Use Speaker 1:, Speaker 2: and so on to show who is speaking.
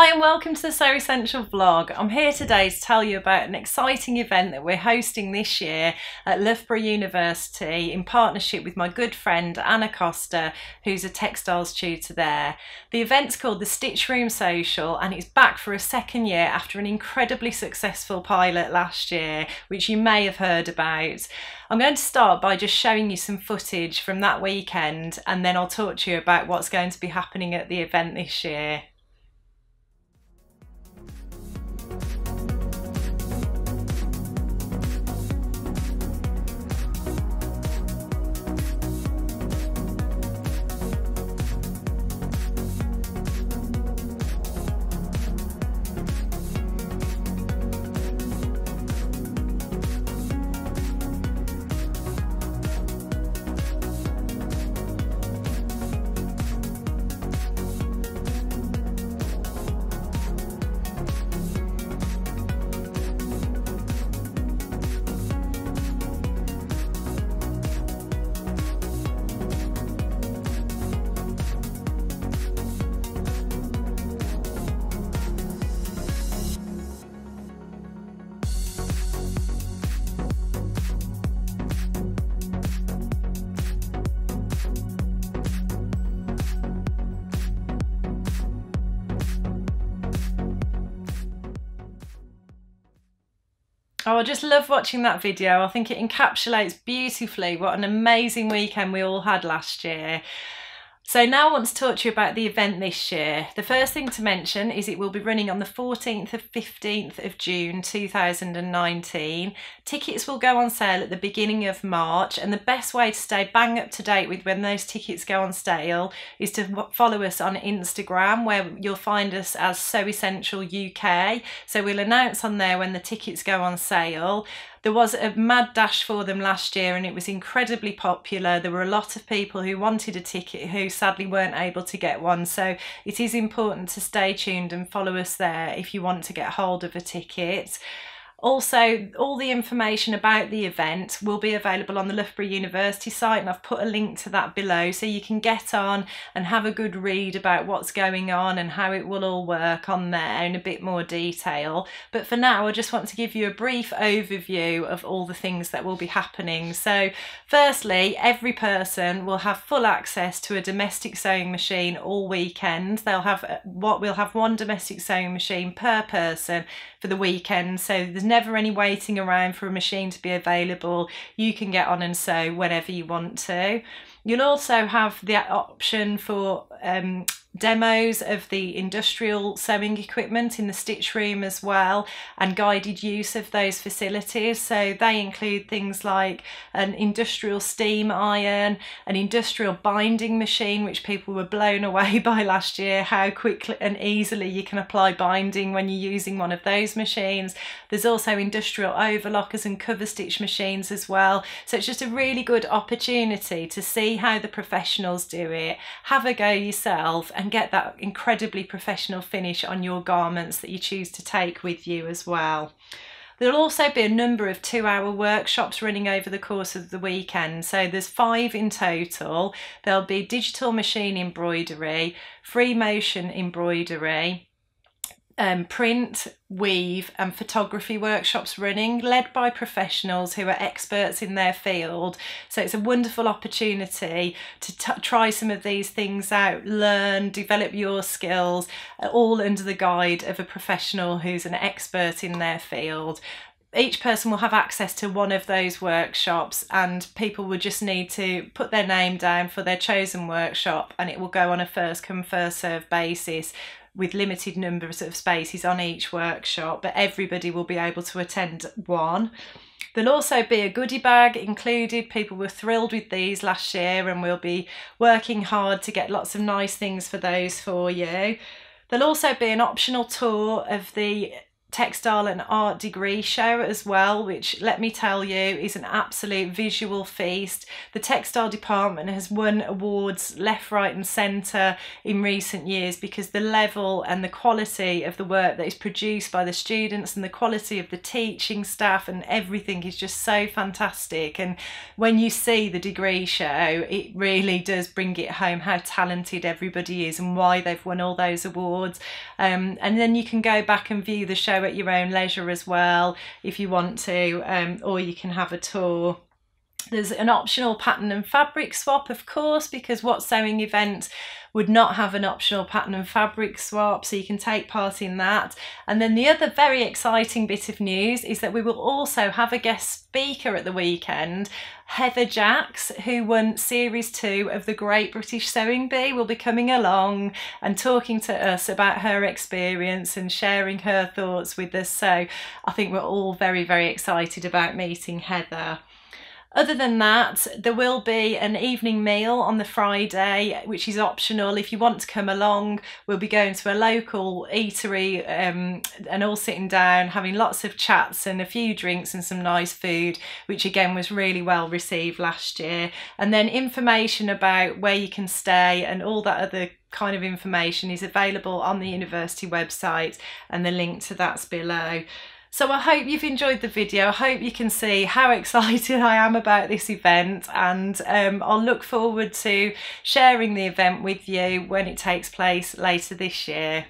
Speaker 1: Hi and welcome to the Sewcial vlog. I'm here today to tell you about an exciting event that we're hosting this year at Loughborough University in partnership with my good friend Anna Costa, who's a textiles tutor there. The event's called the Stitch Room Sewcial and it's back for a second year after an incredibly successful pilot last year, which you may have heard about. I'm going to start by just showing you some footage from that weekend and then I'll talk to you about what's going to be happening at the event this year. Oh, I just love watching that video. I think it encapsulates beautifully what an amazing weekend we all had last year. So now I want to talk to you about the event this year. The first thing to mention is it will be running on the 14th and 15th of June 2019. Tickets will go on sale at the beginning of March, and the best way to stay bang up to date with when those tickets go on sale is to follow us on Instagram, where you'll find us as Sewcial UK. So we'll announce on there when the tickets go on sale. There was a mad dash for them last year and it was incredibly popular. There were a lot of people who wanted a ticket who sadly weren't able to get one. So it is important to stay tuned and follow us there if you want to get hold of a ticket. Also, all the information about the event will be available on the Loughborough University site, and I've put a link to that below so you can get on and have a good read about what's going on and how it will all work on there in a bit more detail. But for now, I just want to give you a brief overview of all the things that will be happening. So firstly, every person will have full access to a domestic sewing machine all weekend. We'll have one domestic sewing machine per person for the weekend, so there's never any waiting around for a machine to be available. You can get on and sew whenever you want to. You'll also have the option for demos of the industrial sewing equipment in the stitch room as well, and guided use of those facilities. So they include things like an industrial steam iron, an industrial binding machine, which people were blown away by last year, how quickly and easily you can apply binding when you're using one of those machines. There's also industrial overlockers and cover stitch machines as well. So it's just a really good opportunity to see how the professionals do it, have a go yourself and get that incredibly professional finish on your garments that you choose to take with you as well. There'll also be a number of 2-hour workshops running over the course of the weekend. So there's 5 in total. There'll be digital machine embroidery, free motion embroidery, print, weave and photography workshops running, led by professionals who are experts in their field. So it's a wonderful opportunity to try some of these things out, learn, develop your skills, all under the guide of a professional who's an expert in their field. Each person will have access to one of those workshops, and people will just need to put their name down for their chosen workshop, and it will go on a first come first serve basis, with limited numbers of spaces on each workshop, but everybody will be able to attend one. There'll also be a goodie bag included. People were thrilled with these last year and we'll be working hard to get lots of nice things for those for you. There'll also be an optional tour of the textile and art degree show as well, which, let me tell you, is an absolute visual feast. The textile department has won awards left, right and centre in recent years because the level and the quality of the work that is produced by the students and the quality of the teaching staff and everything is just so fantastic. And when you see the degree show, it really does bring it home how talented everybody is and why they've won all those awards. And then you can go back and view the show at your own leisure as well if you want to, or you can have a tour. There's an optional pattern and fabric swap, of course, because what sewing event would not have an optional pattern and fabric swap, so you can take part in that. And then the other very exciting bit of news is that we will also have a guest speaker at the weekend. Heather Jacks, who won Series 2 of the Great British Sewing Bee, will be coming along and talking to us about her experience and sharing her thoughts with us. So I think we're all very, very excited about meeting Heather. Other than that, there will be an evening meal on the Friday, which is optional. If you want to come along, we'll be going to a local eatery and all sitting down, having lots of chats and a few drinks and some nice food, which again was really well received last year. And then information about where you can stay and all that other kind of information is available on the university website, and the link to that's below. So I hope you've enjoyed the video. I hope you can see how excited I am about this event, and I'll look forward to sharing the event with you when it takes place later this year.